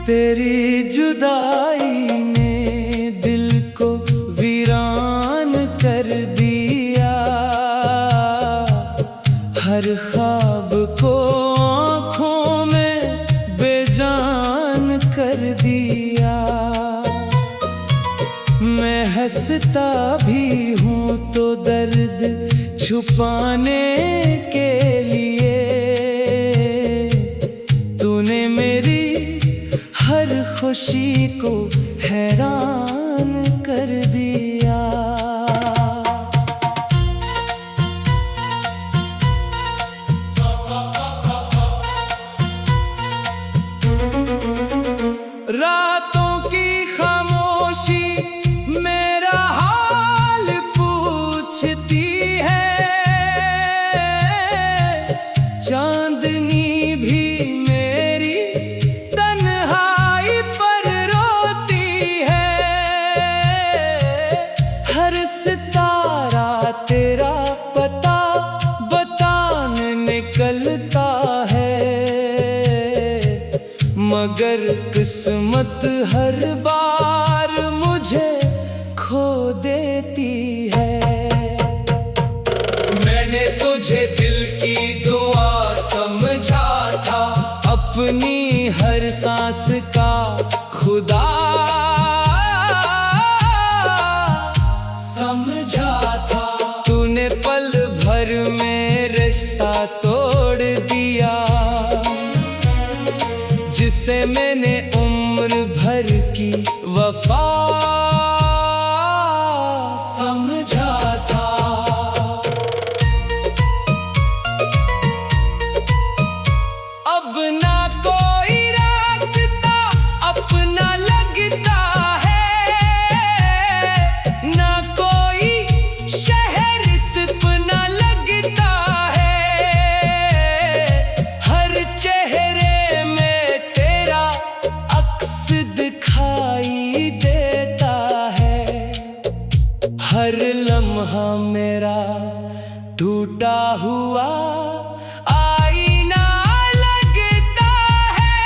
तेरी जुदाई ने दिल को वीरान कर दिया, हर ख्वाब को आँखों में बेजान कर दिया। मैं हंसता भी हूँ तो दर्द छुपाने के लिए, तूने मेरी हर खुशी को हैरान कर दिया। रातों की खामोशी मेरा हाल पूछती है, चांदनी भी मेरी तन्हाई पर रोती है। हर सितारा तेरा पता बताने निकलता है, मगर किस्मत हर बार मुझे खो देती है। मैंने तुझे दिल की दुआ समझा था, अपनी हर सांस का खुदा समझा था। तूने पल भर में रिश्ता तोड़ दिया, जिसे मैंने उम्र भर की वफा समझा था। अब ना कोई रास्ता अपना लगता है, ना कोई शहर सपना लगता है। हर चेहरे में तेरा अक्स दिखाई देता है, हर लम्हा मेरा टूटा हुआ आईना लगता है।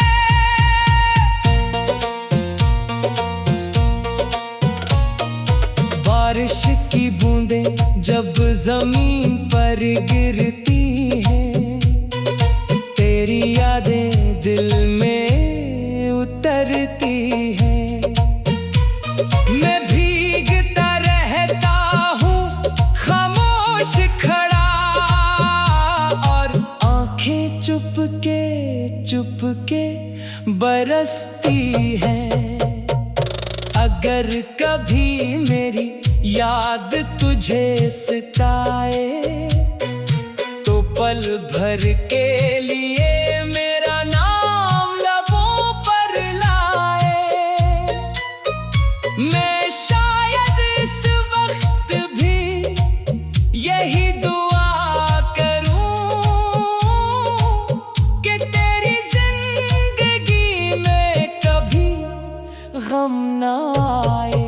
बारिश की बूंदें जब जमीन पर गिरती हैं, तेरी यादें दिल में उतरती हैं। मैं भीगता रहता हूँ खामोश खड़ा, और आंखें चुपके बरसती हैं। अगर कभी मेरी याद तुझे सताए, तो पल भर के लिए मेरा नाम लबों पर लाए। मैं शायद इस वक्त भी यही दुआ करूं कि तेरी जिंदगी में कभी गम ना आए।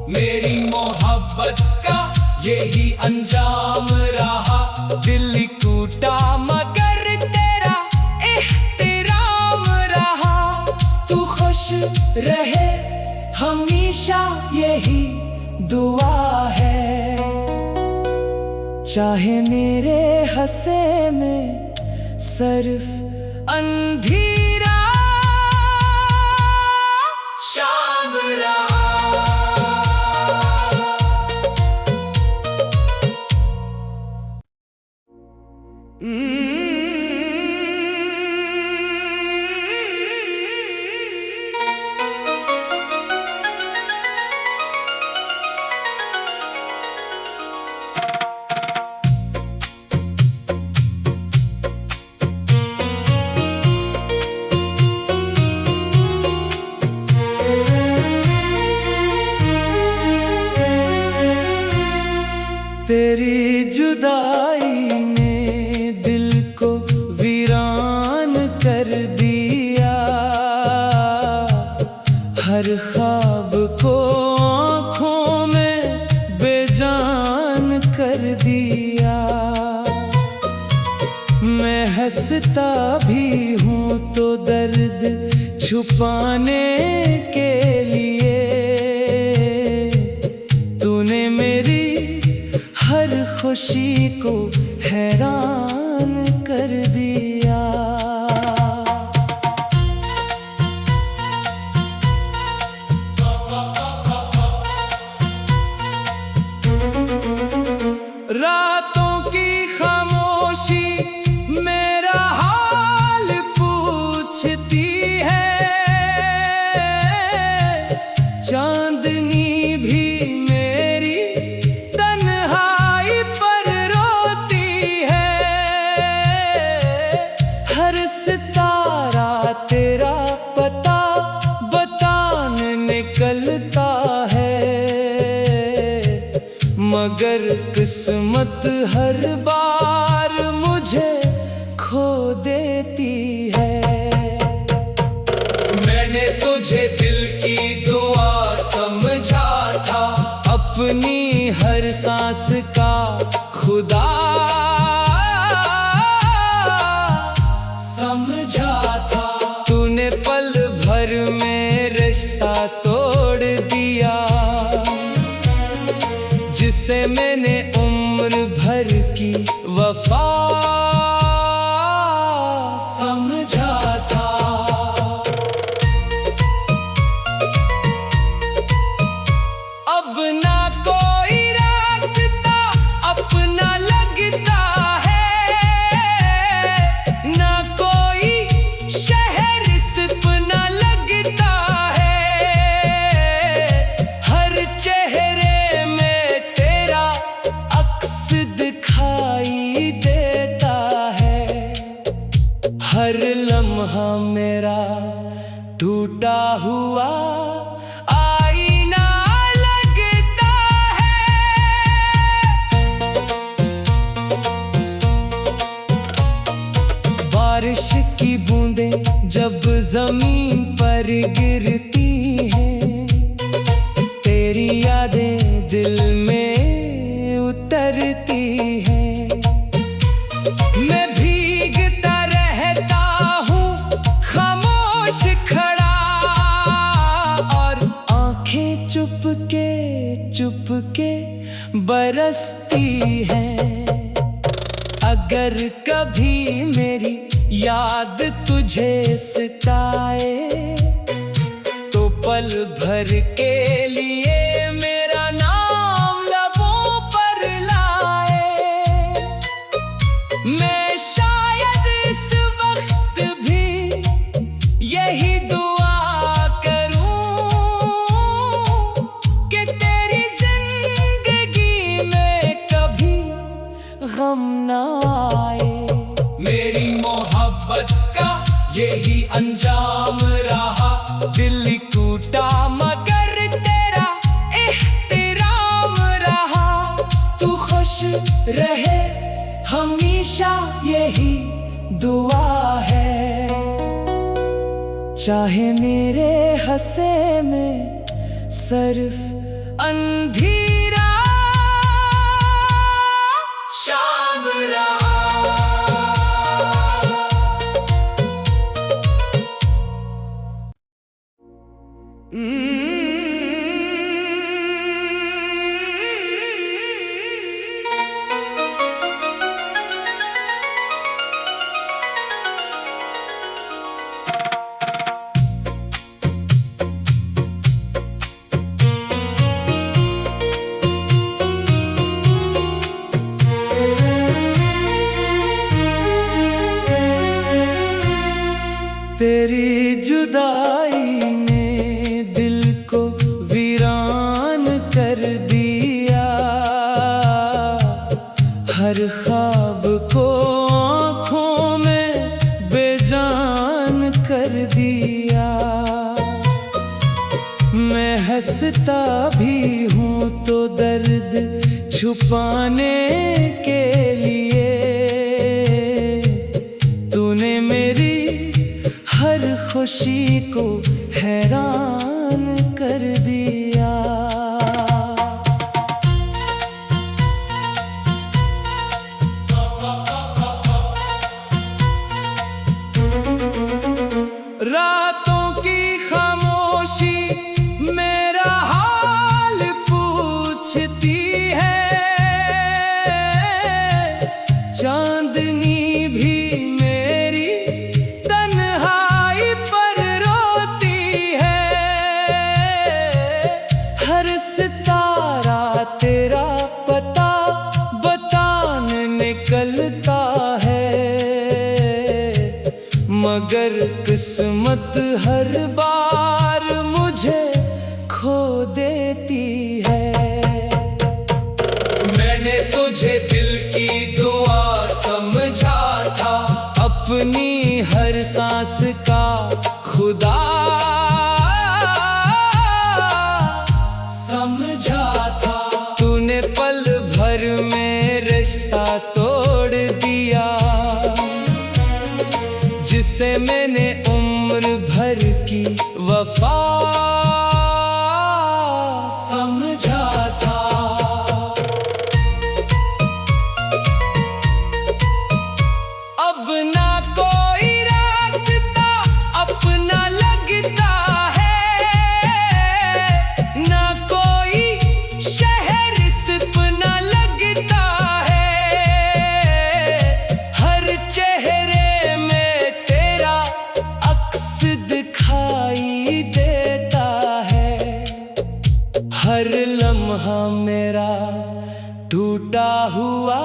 मेरी मोहब्बत का यही अंजाम रहा, दिल टूटा मगर तेरा एहतराम रहा। तू खुश रहे हमेशा यही दुआ है, चाहे मेरे हंसे में सिर्फ अंधेरा शाम रहा। हर ख्वाब को आँखों में बेजान कर दिया। मैं हंसता भी हूँ तो दर्द छुपाने के लिए। तूने मेरी हर खुशी को हैरान कर दिया। रातों की खामोशी मेरा हाल पूछती है। चांदनी भी मेरी तन्हाई पर रोती है। हर सितारा तेरा पता बताने निकलता है। मगर किस्मत हर बार मुझे खो देती है। मैंने तुझे दिल की दुआ समझा था, अपनी हर सांस का खुदा समझा था। तूने पल भर में रिश्ता तोड़ दिया, जिसे मैंने उम्र भर की वफा समझा था। अब ना कोई रास्ता अपना लगता है, ना कोई शहर सपना लगता है। हर चेहरे में तेरा अक्स दिखाई देता है। हर लम्हा मेरा टूटा हुआ आईना लगता है। बारिश की बूंदें जब जमीन पर गिरती हैं, तेरी यादें दिल में उतरती हैं। मैं भीगता रहता हूँ खामोश खड़ा, और आंखें चुपके बरसती हैं। अगर कभी मेरी याद तुझे सताए, तो पल भर के लिए मेरा नाम लबों पर लाए। मैं शायद इस वक्त भी यही दुआ करूं कि तेरी जिंदगी में कभी गम ना आए। मेरी मोहब्बत का यही अंजाम रहा, दिल टूटा मगर तेरा एहतराम रहा। तू खुश रहे हमेशा यही दुआ है। चाहे मेरे हंसे में सिर्फ अंधेरा शाम रहा। तेरी जुदाई ने दिल को वीरान कर दिया। हर ख्वाब को आँखों में बेजान कर दिया। मैं हंसता भी हूँ तो दर्द छुपाने के लिए। तूने मेरी हर खुशी को हैरान खो देती है। मैंने तुझे दिल की दुआ समझा था, अपनी हर सांस का खुदा समझा था। तूने पल भर में रिश्ता तोड़ दिया, जिसे मैंने उम्र भर की वफा समझा था। अब ना कोई रास्ता अपना लगता है, ना कोई शहर सपना लगता है। हर चेहरे में तेरा अक्स दिखाई देता है, हर लम्हा मेरा टूटा हुआ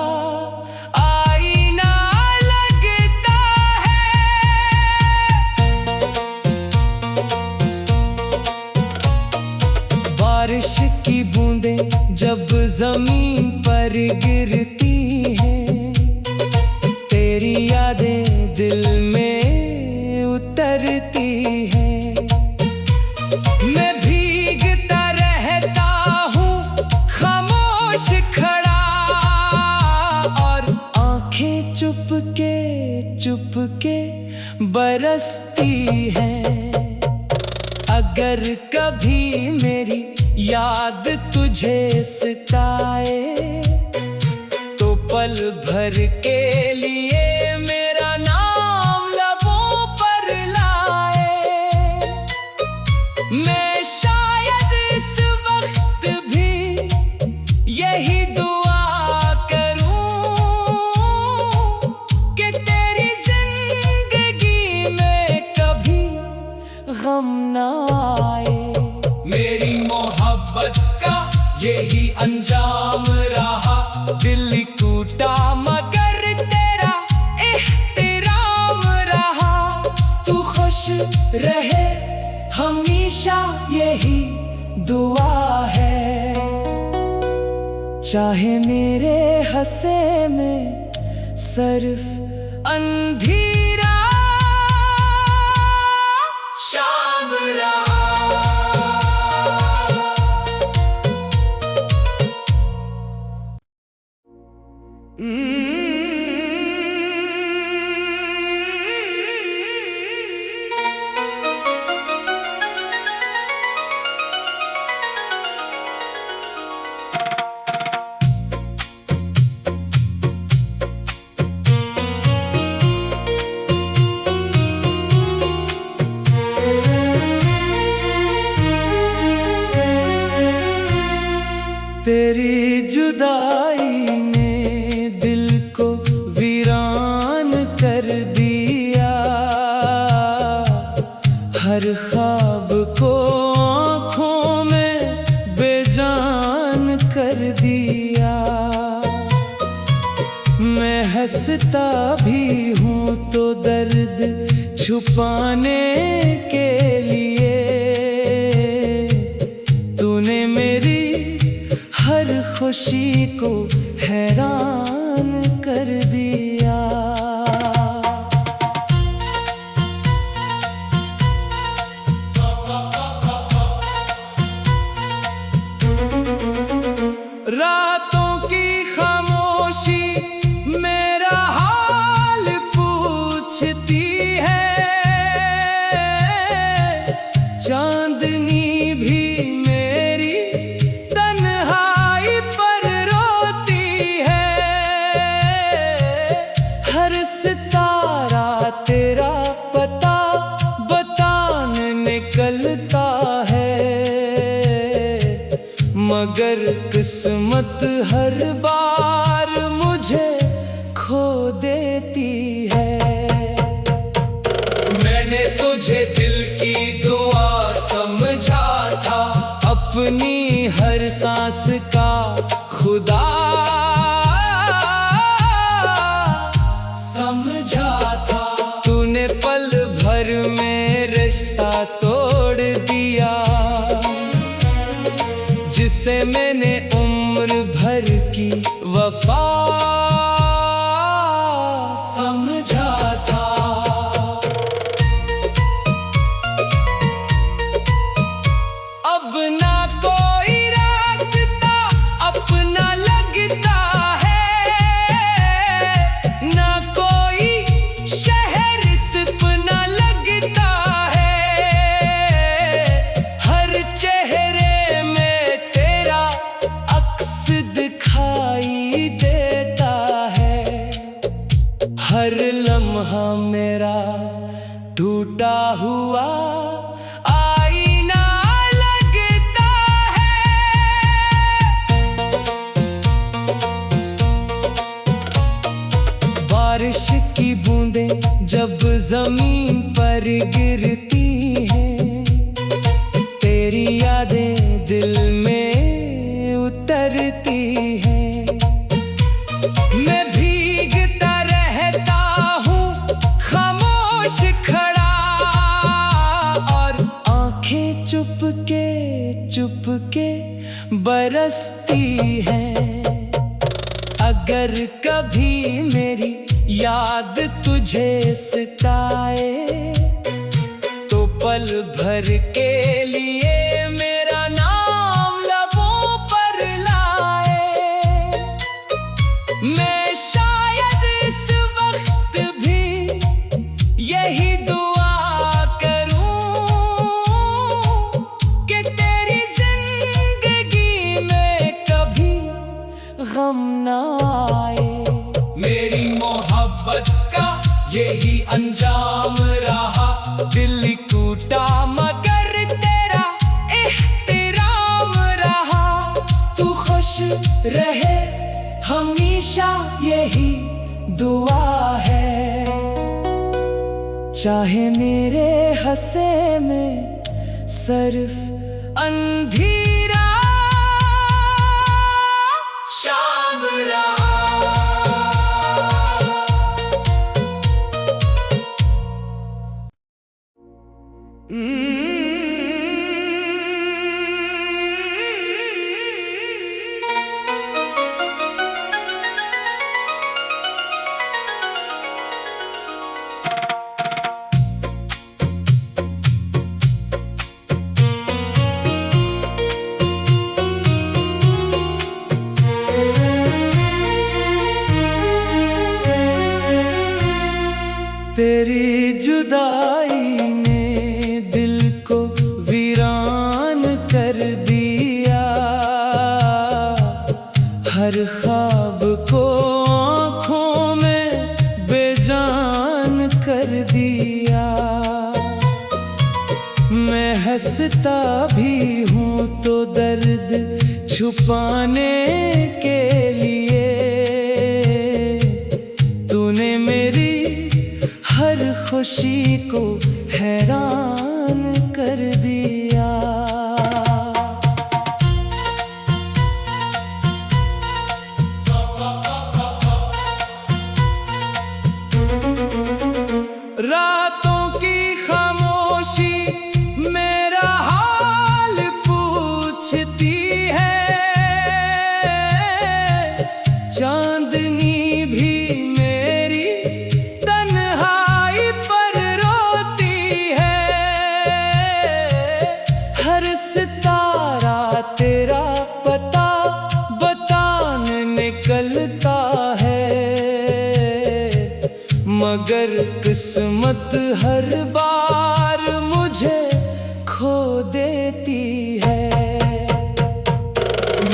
आईना लगता है। बारिश की बूंदें जब जमीन पर गिरती हैं, तेरी यादें दिल में उतरती हैं। मैं भीगता रहता हूँ खामोश खड़ा, और आंखें चुपके बरसती हैं। अगर कभी मेरी याद तुझे सताए, तो पल भर के लिए मेरा नाम लबों पर लाए। मैं शायद इस वक्त भी यही दुआ करूं कि तेरी जिंदगी में कभी गम ना आए। मेरी मोहब्बत का यही अंजाम रहा, दिल टूटा मगर तेरा एहतराम रहा। तू खुश रहे हमेशा यही दुआ है, चाहे मेरे हंसे में सिर्फ अंधेरा शाम रहा। तेरी जुदाई ने दिल को वीरान कर दिया, हर ख्वाब को आँखों में बेजान कर दिया। मैं हंसता भी हूँ तो दर्द छुपाने के लिए, तूने मेरी हर खुशी को हैरान कर दिया। रातों की खामोशी मेरा हाल पूछती है, चांदनी भी मेरी तन्हाई पर रोती है। हर सितारा तेरा पता बताने निकलता है, मगर किस्मत हर बार मुझे खो देती है। मैंने तुझे दिल की दुआ समझा था, अपनी हर सांस का खुदा समझा था। तूने पल भर में रिश्ता तोड़ दिया, जिसे मैंने उम्र भर की वफा समझा था। अब ना कोई रास्ता अपना लगता है, ना कोई शहर सपना लगता है। हर चेहरे में तेरा अक्स दिखाई देता है। हर लम्हा मेरा टूटा हुआ आईना लगता है। बारिश की बूंदें जब जमीन पर गिरती हैं, तेरी यादें दिल में उतरती हैं। मैं भीगता रहता हूँ खामोश खड़ा, और आंखें चुपके बरसती हैं। अगर कभी मेरी याद तुझे सताए, तो पल भर के लिए मेरा नाम लबों पर लाए। मैं शायद इस वक्त भी यही दुआ करूं कि तेरी जिंदगी में कभी गम ना आए। मेरी मोहब्बत का यही अंजाम रहा, दिल टूटा मगर तेरा एहतराम रहा। तू खुश रहे हमेशा यही दुआ है, चाहे मेरे हंसे में सिर्फ अंधेरा शाम रहा। तेरी जुदाई ने दिल को वीरान कर दिया, हर ख्वाब को आँखों में बेजान कर दिया। मैं हंसता भी हूँ तो दर्द छुपाने के लिए, तूने मेरी हर खुशी को हैरान कर दिया। रातों की खामोशी मेरा हाल पूछती है, चांदनी भी मेरी तन्हाई पर रोती है। हर सितारा तेरा पता बताने निकलता है, मगर किस्मत हर बार मुझे खो देती है।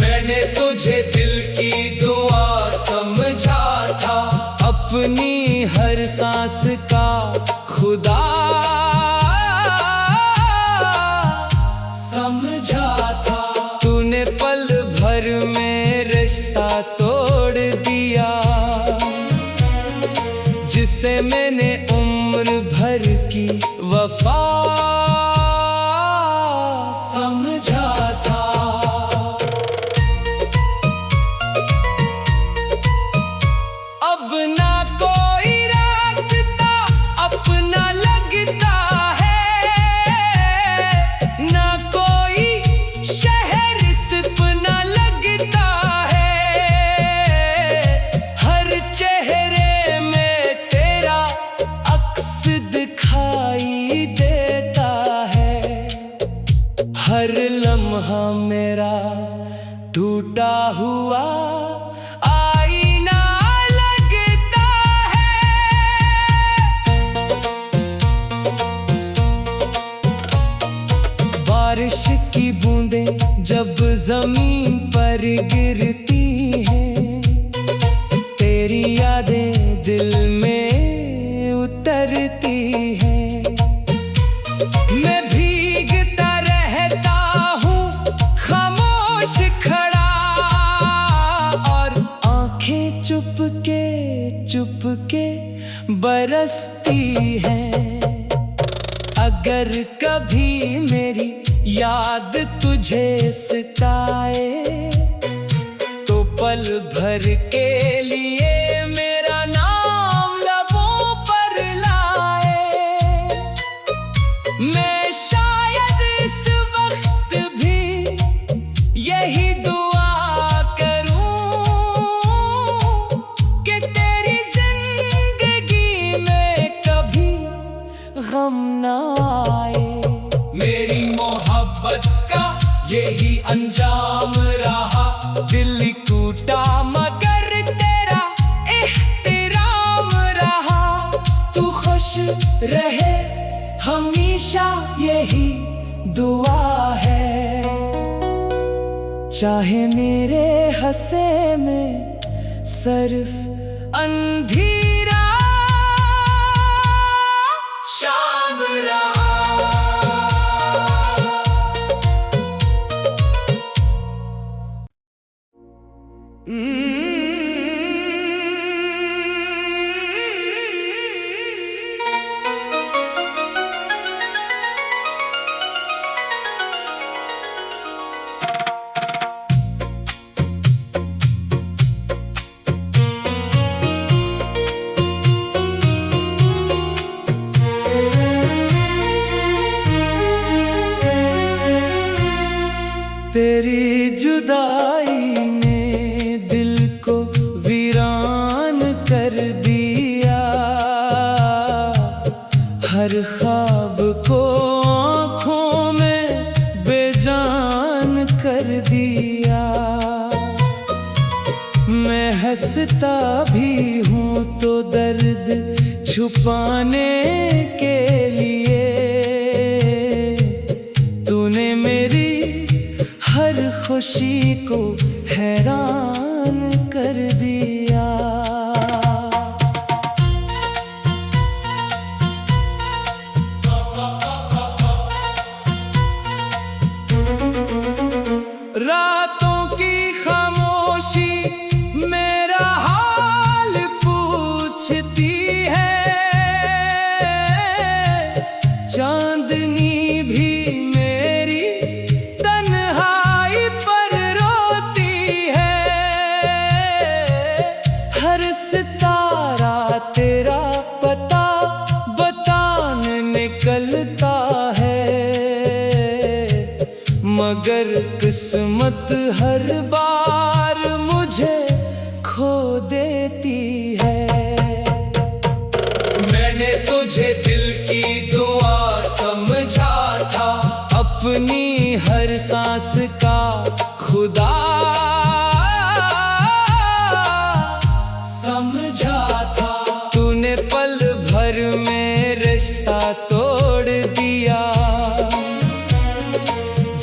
मैंने तुझे दिल की दुआ समझा था, अपनी हर सांस का खुदा समझा था। तूने पल भर में रिश्ता तोड़ दिया, जिसे मैंने उम्र भर की वफा समझा था। अब ना कोई रास्ता अपना लगता है, ना कोई लम्हा मेरा टूटा हुआ आईना लगता है। बारिश की बूंदें जब जमीन पर गिरती हैं, तेरी यादें दिल में उतरती हैं। मैं भीगता रहता हूँ खामोश खड़ा, और आंखें चुपके बरसती हैं। अगर कभी मेरी याद तुझे सताए, तो पल भर के लिए मेरा नाम लबों पर लाए। मैं शायद इस वक्त भी यही दुआ करूं कि तेरी जिंदगी में कभी गम ना आए। मेरी मोहब्बत का यही अंजाम रहा, दिल टूटा मगर तेरा एहतराम रहा। तू खुश रहे हमेशा यही दुआ है, चाहे मेरे हंसे में सिर्फ अंधेरा शाम रहा। तेरी जुदाई ने दिल को वीरान कर दिया, हर ख्वाब को आँखों में बेजान कर दिया। मैं हंसता भी हूँ तो दर्द छुपाने के लिए, तूने मेरी हर खुशी को हैरान कर दिया। रातों की खामोशी मेरा हाल पूछती है, चांदनी भी मेरी तन्हाई पर रोती है। हर सितारा तेरा पता बताने निकलता है, मगर किस्मत हर बार मुझे खो देती है। मैंने तुझे दिल की दुआ समझा था, अपनी हर सांस का खुदा समझा था। तूने पल भर में रिश्ता तोड़ दिया,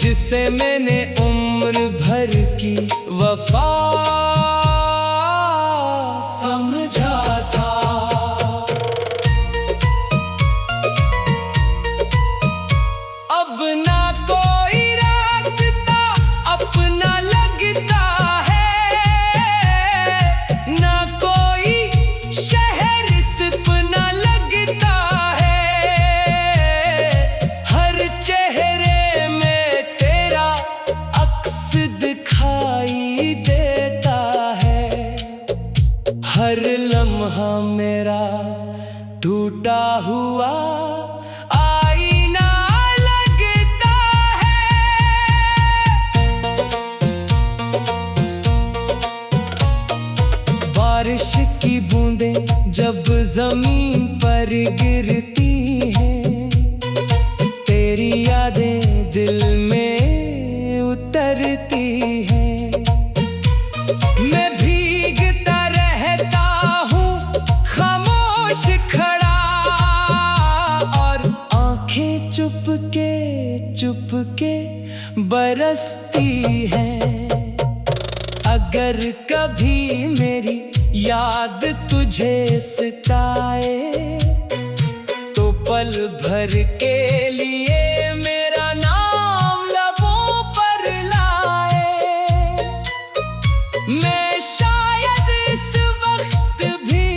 जिसे मैंने उम्र भर की वफा समझा था। अब ना कोई रास्ता अपना लगता है, ना कोई शहर सपना लगता है। हर चेहरे में तेरा अक्स दिखाई देता बरसती है। अगर कभी मेरी याद तुझे सताए तो पल भर के लिए मेरा नाम लबों पर लाए। मैं शायद इस वक्त भी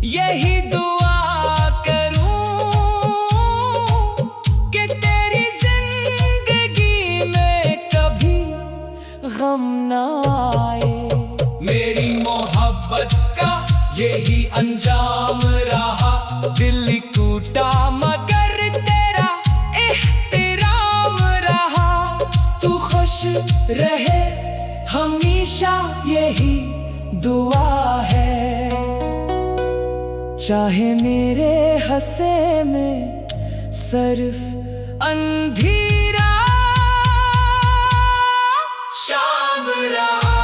यही दुआ करूं कि तेरी जिंदगी में कभी गम ना आए। मेरी मोहब्बत का यही अंजाम रहा, दिल टूटा मगर तेरा एहतराम रहा। तू खुश रहे हमेशा यही दुआ है। चाहे मेरे हंसे में सिर्फ अंधेरा शाम रहा।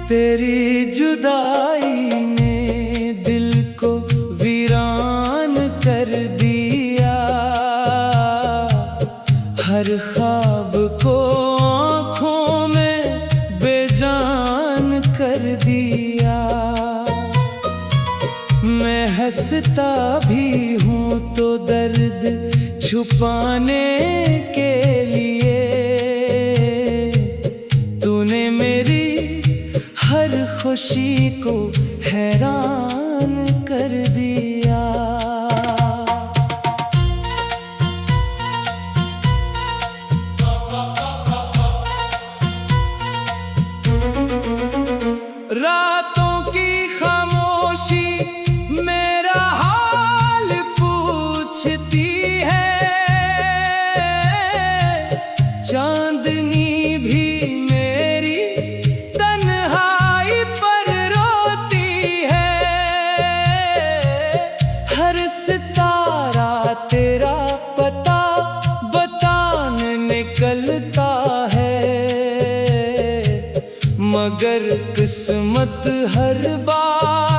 तेरी जुदाई ने दिल को वीरान कर दिया, हर ख्वाब को आँखों में बेजान कर दिया। मैं हंसता भी हूँ तो दर्द छुपाने के लिए तूने मेरी हर खुशी को हैरान कर दिया। रातों की खामोशी मेरा हाल पूछती है, चांदनी भी मेरी तन्हाई पर रोती है। हर सितारा तेरा पता बताने निकलता है, मगर किस्मत हर बार